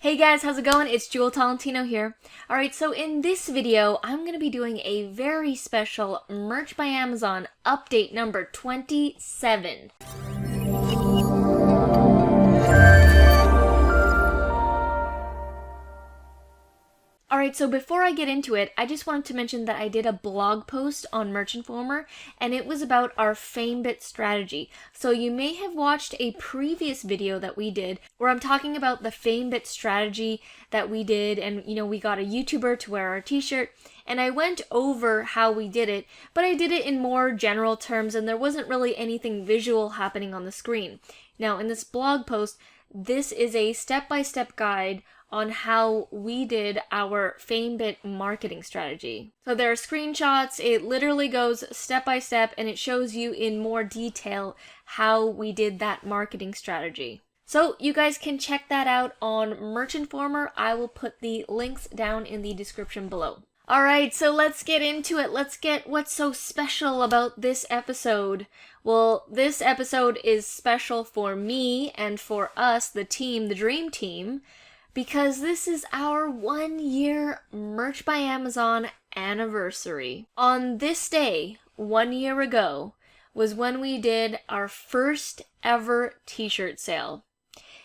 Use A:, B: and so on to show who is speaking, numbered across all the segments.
A: Hey guys, how's it going? It's Jewel Tolentino here. Alright, so in this video, I'm going to be doing a very special Merch by Amazon update number 27. Alright, so before I get into it, I just wanted to mention that I did a blog post on Merch Informer, and it was about our Famebit strategy. So you may have watched a previous video that we did where I'm talking about the Famebit strategy that we did, and we got a YouTuber to wear our t-shirt, and I went over how we did it, but I did it in more general terms and there wasn't really anything visual happening on the screen. Now in this blog post, this is a step-by-step guide on how we did our Famebit marketing strategy. So there are screenshots, it literally goes step by step, and it shows you in more detail how we did that marketing strategy. So you guys can check that out on Merch Informer. I will put the links down in the description below. Alright, so let's get into it. Let's get what's so special about this episode. Well, this episode is special for me and for us, the team, the dream team, because this is our 1 year Merch by Amazon anniversary. On this day, 1 year ago, was when we did our first ever t-shirt sale.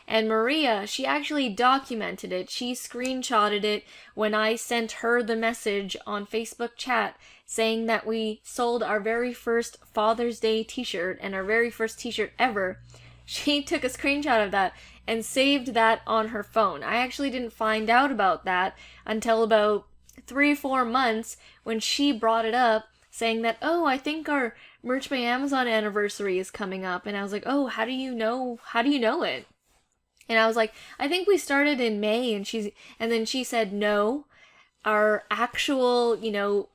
A: And Maria, she actually documented it. She screenshotted it when I sent her the message on Facebook chat saying that we sold our very first Father's Day t-shirt and our very first t-shirt ever. She took a screenshot of that and saved that on her phone. I actually didn't find out about that until about 3-4 months when she brought it up saying that, oh, I think our Merch by Amazon anniversary is coming up. And I was like, oh, how do you know it? And I was like, I think we started in May, and then she said, no, our actual,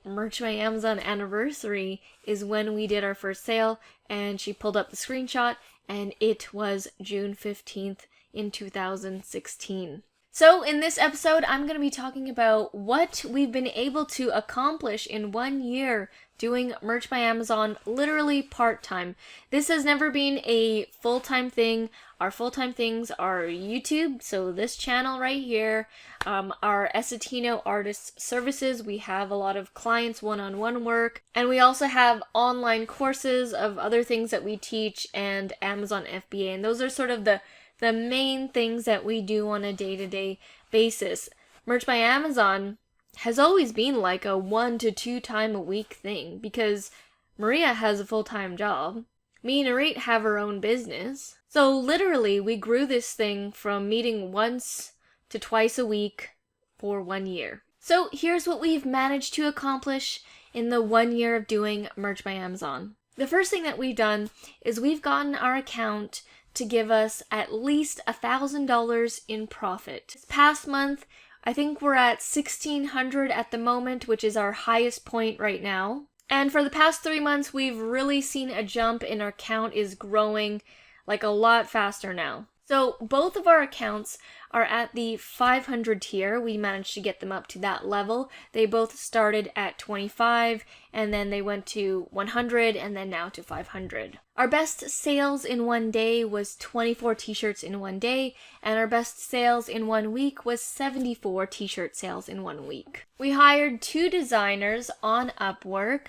A: Merch by Amazon anniversary is when we did our first sale, and she pulled up the screenshot, and it was June 15th in 2016. So in this episode, I'm going to be talking about what we've been able to accomplish in 1 year doing Merch by Amazon literally part-time. This has never been a full-time thing. Our full-time things are YouTube, so this channel right here, our Essetino Artist Services. We have a lot of clients one-on-one work, and we also have online courses of other things that we teach, and Amazon FBA, and those are sort of the main things that we do on a day-to-day basis. Merch by Amazon has always been like a 1 to 2 time a week thing because Maria has a full-time job. Me and Arit have our own business. So literally we grew this thing from meeting once to twice a week for 1 year. So here's what we've managed to accomplish in the 1 year of doing Merch by Amazon. The first thing that we've done is we've gotten our account to give us at least $1,000 in profit. This past month, I think we're at $1,600 at the moment, which is our highest point right now. And for the past 3 months, we've really seen a jump in our account is growing like a lot faster now. So both of our accounts are at the 500 tier. We managed to get them up to that level. They both started at 25 and then they went to 100 and then now to 500. Our best sales in 1 day was 24 t-shirts in 1 day, and our best sales in 1 week was 74 t-shirt sales in 1 week. We hired 2 designers on Upwork.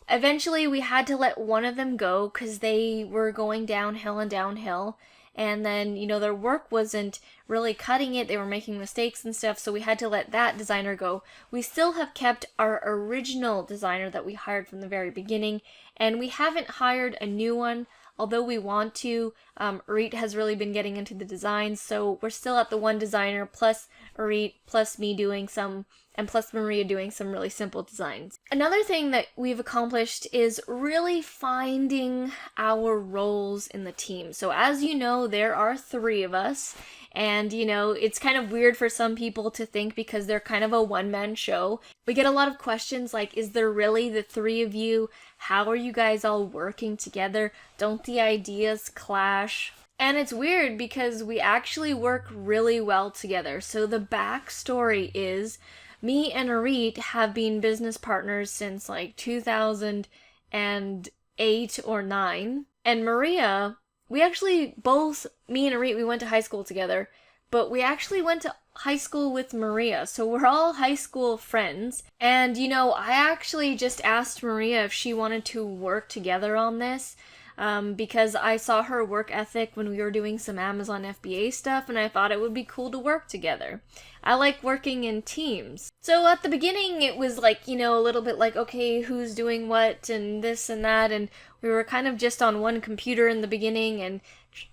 A: Eventually we had to let one of them go because they were going downhill and downhill. And then, their work wasn't really cutting it. They were making mistakes and stuff, so we had to let that designer go. We still have kept our original designer that we hired from the very beginning, and we haven't hired a new one, although we want to. Arit has really been getting into the designs, so we're still at the one designer, plus Arit, plus me doing some, and plus Maria doing some really simple designs. Another thing that we've accomplished is really finding our roles in the team. So as you know, there are 3 of us, and it's kind of weird for some people to think because they're kind of a one-man show. We get a lot of questions like, is there really the 3 of you? How are you guys all working together? Don't the ideas clash? And it's weird because we actually work really well together. So the backstory is, me and Arit have been business partners since like 2008 or 9. And Maria, we actually both, me and Arit, we went to high school together, but we actually went to high school with Maria, so we're all high school friends. And I actually just asked Maria if she wanted to work together on this, because I saw her work ethic when we were doing some Amazon FBA stuff, and I thought it would be cool to work together. I like working in teams. So at the beginning, it was like, a little bit like, okay, who's doing what and this and that, and we were kind of just on one computer in the beginning and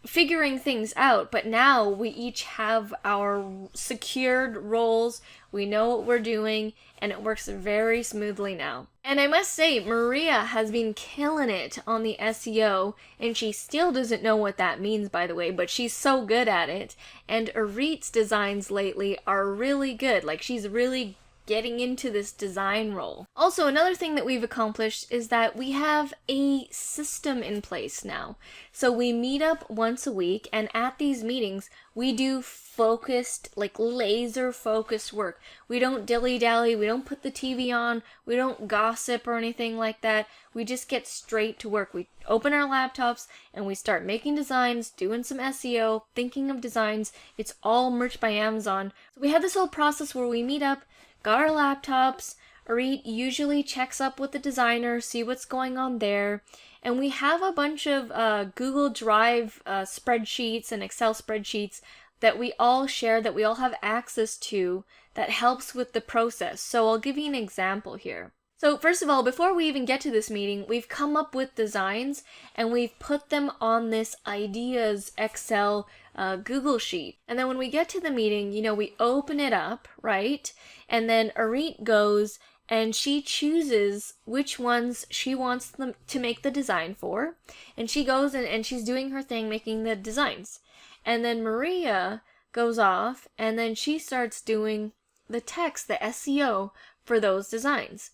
A: figuring things out. But now we each have our secured roles, we know what we're doing, and it works very smoothly now. And I must say, Maria has been killing it on the SEO, and she still doesn't know what that means, by the way, but she's so good at it. And Arit's designs lately are really good. Like, she's really getting into this design role. Also, another thing that we've accomplished is that we have a system in place now. So we meet up once a week, and at these meetings, we do focused, like laser focused work. We don't dilly-dally, we don't put the TV on, we don't gossip or anything like that. We just get straight to work. We open our laptops and we start making designs, doing some SEO, thinking of designs. It's all Merch by Amazon. So we have this whole process where we meet up, got our laptops, Arit usually checks up with the designer, see what's going on there, and we have a bunch of Google Drive spreadsheets and Excel spreadsheets that we all share, that we all have access to, that helps with the process. So I'll give you an example here. So first of all, before we even get to this meeting, we've come up with designs and we've put them on this ideas Excel Google sheet. And then when we get to the meeting, we open it up, right? And then Arit goes and she chooses which ones she wants them to make the design for. And she goes and she's doing her thing, making the designs. And then Maria goes off and then she starts doing the text, the SEO for those designs.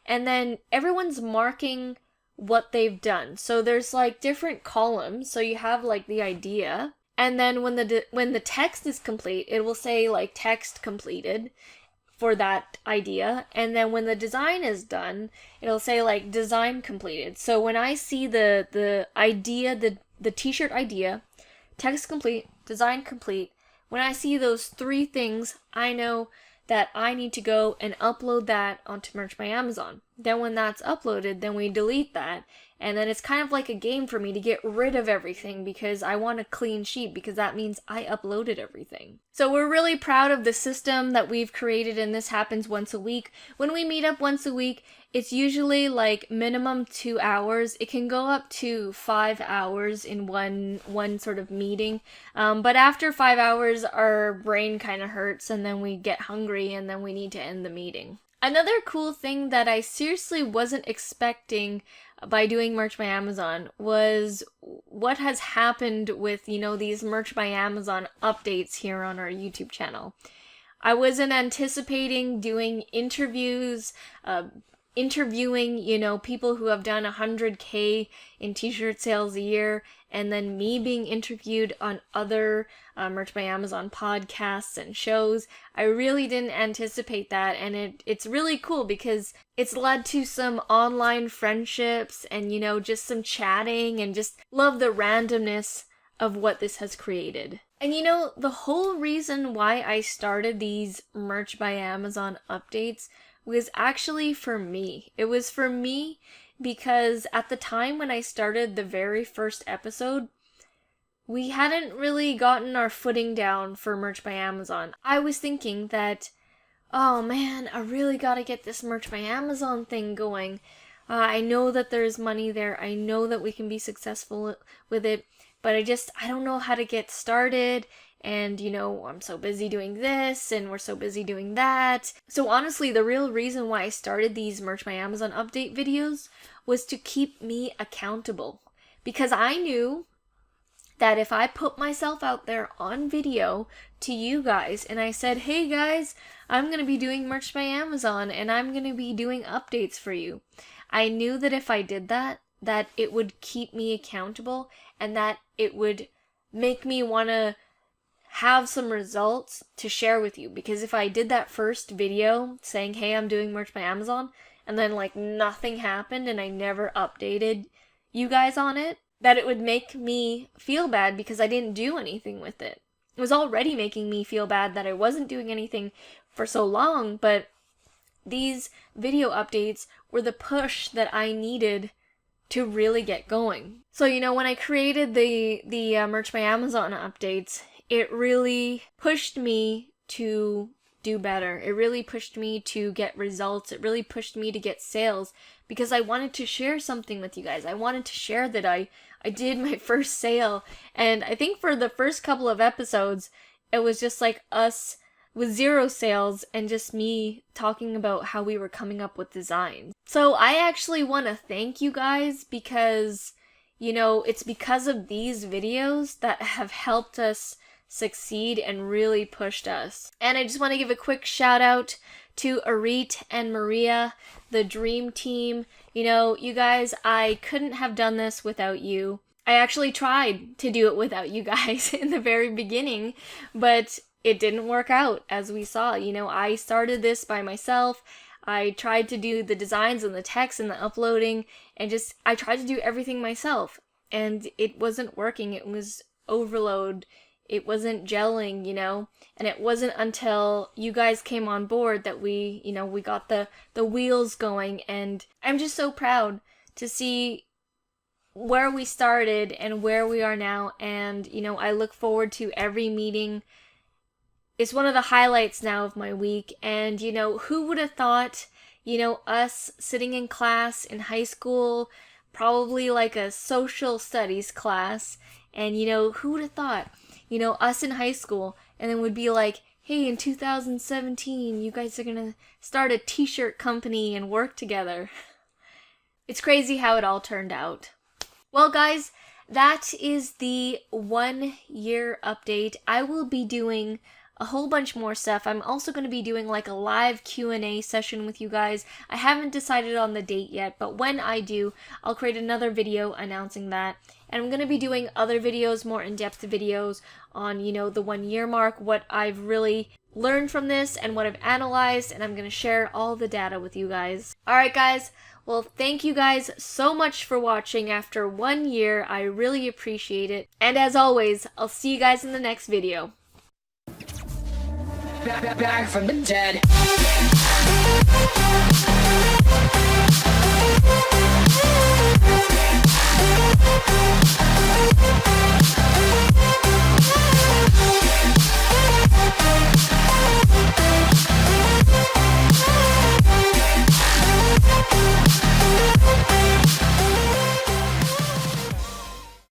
A: And then everyone's marking what they've done. So there's like different columns. So you have like the idea. And then when the text is complete, it will say like text completed for that idea. And then when the design is done, it'll say like design completed. So when I see the idea, the t-shirt idea, text complete, design complete, when I see those three things, I know that I need to go and upload that onto Merch by Amazon. Then when that's uploaded, then we delete that. And then it's kind of like a game for me to get rid of everything because I want a clean sheet, because that means I uploaded everything. So we're really proud of the system that we've created, and this happens once a week. When we meet up once a week, it's usually like minimum 2 hours. It can go up to 5 hours in one sort of meeting. But after 5 hours, our brain kind of hurts and then we get hungry and then we need to end the meeting. Another cool thing that I seriously wasn't expecting by doing Merch by Amazon was what has happened with, these Merch by Amazon updates here on our YouTube channel. I wasn't anticipating doing interviews, interviewing, people who have done 100K in t-shirt sales a year, and then me being interviewed on other Merch by Amazon podcasts and shows. I really didn't anticipate that, and it's really cool because it's led to some online friendships and, just some chatting, and just love the randomness of what this has created. And the whole reason why I started these Merch by Amazon updates was actually for me. It was for me because at the time when I started the very first episode, we hadn't really gotten our footing down for Merch by Amazon. I was thinking that, oh man, I really gotta get this Merch by Amazon thing going. I know that there's money there. I know that we can be successful with it, but I don't know how to get started. And, I'm so busy doing this, and we're so busy doing that. So honestly, the real reason why I started these Merch by Amazon update videos was to keep me accountable. Because I knew that if I put myself out there on video to you guys, and I said, hey guys, I'm going to be doing Merch by Amazon, and I'm going to be doing updates for you. I knew that if I did that it would keep me accountable, and that it would make me want to have some results to share with you. Because if I did that first video saying, hey, I'm doing Merch by Amazon, and then nothing happened and I never updated you guys on it, that it would make me feel bad because I didn't do anything with it. was already making me feel bad that I wasn't doing anything for so long, but these video updates were the push that I needed to really get going. So, you know, when I created the Merch by Amazon updates, it really pushed me to do better. It really pushed me to get results. It really pushed me to get sales because I wanted to share something with you guys. I wanted to share that I did my first sale. And I think for the first couple of episodes, it was just like us with 0 sales and just me talking about how we were coming up with designs. So I actually want to thank you guys because, you know, it's because of these videos that have helped us succeed and really pushed us. And I just want to give a quick shout out to Arit and Maria, the dream team. You know, you guys, I couldn't have done this without you. I actually tried to do it without you guys in the very beginning, but it didn't work out, as we saw. You know, I started this by myself. I tried to do the designs and the text and the uploading, and I tried to do everything myself, and it wasn't working. It was overload. It wasn't gelling, you know, and it wasn't until you guys came on board that we got the wheels going, and I'm just so proud to see where we started and where we are now, and, you know, I look forward to every meeting. It's one of the highlights now of my week, and, you know, who would have thought, you know, us sitting in class in high school, probably like a social studies class, and, you know, who would have thought, you know, us in high school, and then would be like, hey, in 2017, you guys are gonna start a t-shirt company and work together. It's crazy how it all turned out. Well, guys, that is the 1-year update. I will be doing a whole bunch more stuff. I'm also going to be doing like a live Q&A session with you guys. I haven't decided on the date yet, but when I do, I'll create another video announcing that. And I'm going to be doing other videos, more in-depth videos on, you know, the 1-year mark, what I've really learned from this and what I've analyzed, and I'm going to share all the data with you guys. Alright guys, well, thank you guys so much for watching after 1 year. I really appreciate it. And as always, I'll see you guys in the next video.
B: Back from the dead.